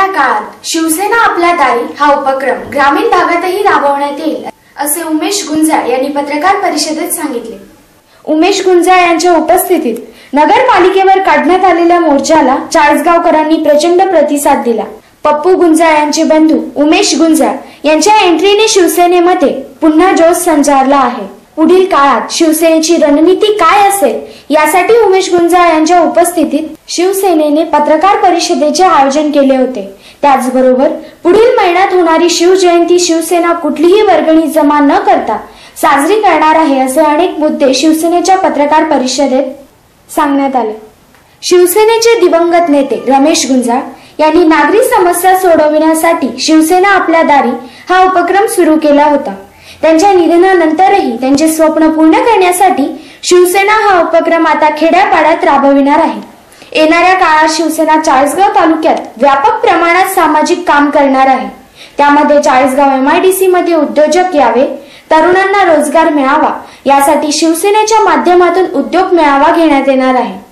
येणाऱ्या काळात शिवसेना आपल्या दारी हा उपक्रम ग्रामीण भागातही राबवण्यात येईल असे उमेश गुंजाळ यांनी पत्रकार परिषदेत सांगितले। उमेश गुंजाळ यांच्या उपस्थितीत नगरपालिकेवर काढण्यात आलेल्या मोर्चाला चाळीसगावकरांनी प्रचंड प्रतिसाद दिला। पप्पू गुंजाळ यांचे बंधू उमेश गुंजाळ यांच्या एंट्रीने शिवसेनेमध्ये पुन्हा जोश संचारला आहे। पुढील काळात शिवसेनेची रणनीती काय असेल यासाठी उमेश गुंजाळ यांच्या उपस्थितीत शिवसेनेने पत्रकार परिषदेचे आयोजन केले होते। त्याचबरोबर पुढील महिन्यात होणारी शिवजयंती शिवसेना कुठलीही वर्गणी जमा न करता साजरी करणार आहे असे अनेक मुद्दे शिवसेनेच्या पत्रकार परिषदेत सांगण्यात आले। शिवसेनेचे दिवंगत नेते रमेश गुंजाळ यांनी नागरी समस्या सोडविण्यासाठी शिवसेना आपल्या दारी हा उपक्रम सुरू केला होता। त्यांच्या निधनानंतरही त्यांचे स्वप्न पूर्ण करण्यासाठी शिवसेना हा उपक्रम आता खेड्यापाड्यात राबविणार आहे। येणाऱ्या काळात शिवसेना चाळीसगाव तालुक्यात व्यापक प्रमाणात सामाजिक काम करणार आहे। त्यामध्ये चाळीसगाव MIDC मध्ये उद्योजक यावे, तरुणांना रोजगार मिळावा यासाठी शिवसेनेच्या माध्यमातून उद्योग मेळावा घेण्यात येणार आहे।